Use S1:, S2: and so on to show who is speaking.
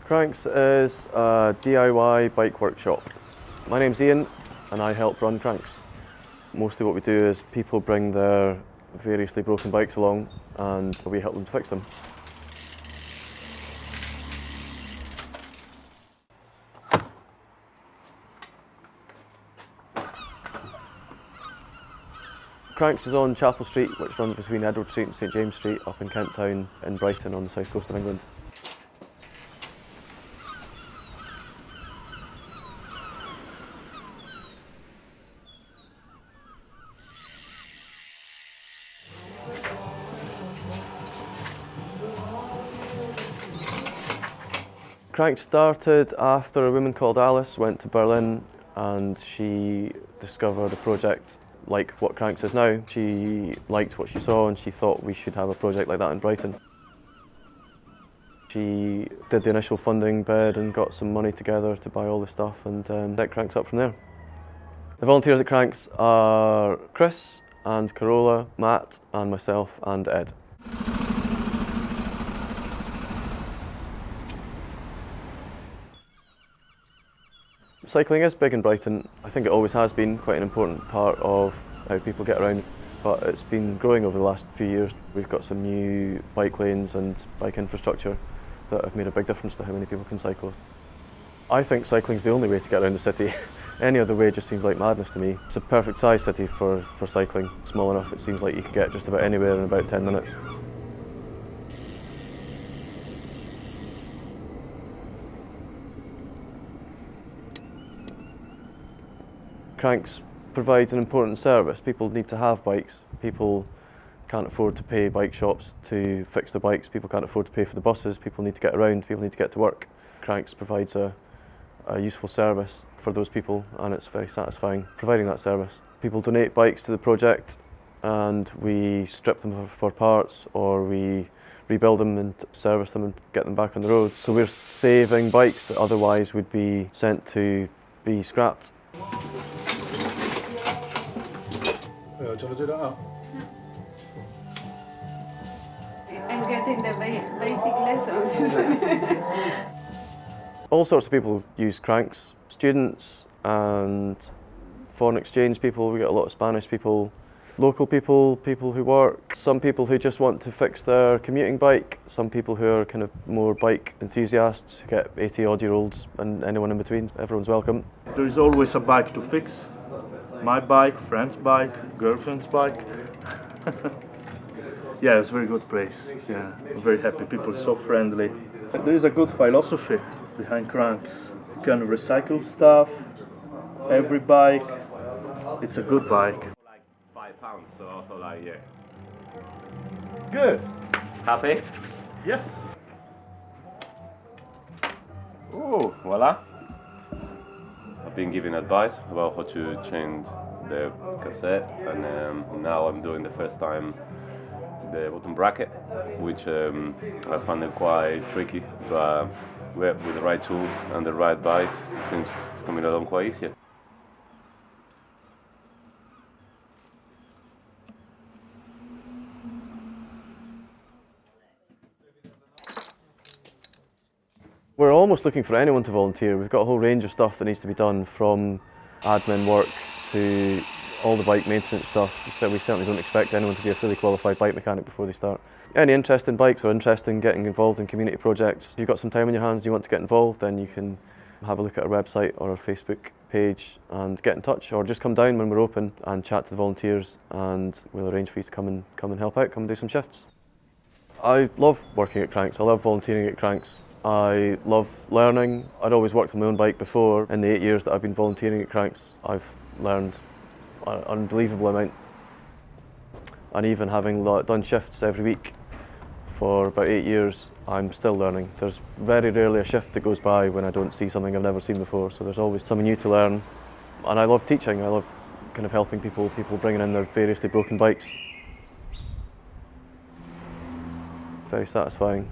S1: Cranks is a DIY bike workshop. My name's Ian and I help run Cranks. Mostly what we do is people bring their variously broken bikes along and we help them to fix them. Cranks is on Chapel Street, which runs between Edward Street and St James Street up in Kent Town in Brighton on the south coast of England. Cranks started after a woman called Alice went to Berlin and she discovered a project like what Cranks is now. She liked what she saw and she thought we should have a project like that in Brighton. She did the initial funding bid and got some money together to buy all the stuff and set Cranks up from there. The volunteers at Cranks are Chris and Carola, Matt and myself and Ed. Cycling is big in Brighton. I think it always has been quite an important part of how people get around, but it's been growing over the last few years. We've got some new bike lanes and bike infrastructure that have made a big difference to how many people can cycle. I think cycling is the only way to get around the city. Any other way just seems like madness to me. It's a perfect size city for cycling. Small enough it seems like you can get just about anywhere in about 10 minutes. Cranks provides an important service. People need to have bikes. People can't afford to pay bike shops to fix the bikes. People can't afford to pay for the buses. People need to get around. People need to get to work. Cranks provides a useful service for those people and it's very satisfying providing that service. People donate bikes to the project and we strip them for parts or we rebuild them and service them and get them back on the road. So we're saving bikes that otherwise would be sent to be scrapped.
S2: I'm getting the basic lessons.
S1: All sorts of people use Cranks. Students and foreign exchange people, we get a lot of Spanish people, local people, people who work, some people who just want to fix their commuting bike, some people who are kind of more bike enthusiasts who get 80-odd-year-olds and anyone in between. Everyone's welcome.
S3: There is always a bike to fix. My bike, friend's bike, girlfriend's bike. Yeah, it's a very good place. Yeah, I'm very happy. People are so friendly. There is a good philosophy behind Cranks. You can recycle stuff, every bike. It's a good bike.
S4: Like £5, so also like, yeah.
S3: Good.
S4: Happy?
S3: Yes.
S4: Oh, voila. I've been giving advice about how to change the cassette and now I'm doing the first time the bottom bracket, which I found it quite tricky, but with the right tools and the right advice, it seems it's coming along quite easier.
S1: We're almost looking for anyone to volunteer. We've got a whole range of stuff that needs to be done, from admin work to all the bike maintenance stuff. So we certainly don't expect anyone to be a fully qualified bike mechanic before they start. Any interest in bikes or interest in getting involved in community projects, if you've got some time on your hands and you want to get involved, then you can have a look at our website or our Facebook page and get in touch, or just come down when we're open and chat to the volunteers and we'll arrange for you to come and help out, come and do some shifts. I love working at Cranks, I love volunteering at Cranks. I love learning. I'd always worked on my own bike before. In the 8 years that I've been volunteering at Cranks, I've learned an unbelievable amount. And even having done shifts every week for about 8 years, I'm still learning. There's very rarely a shift that goes by when I don't see something I've never seen before, so there's always something new to learn. And I love teaching. I love kind of helping people bringing in their variously broken bikes. Very satisfying.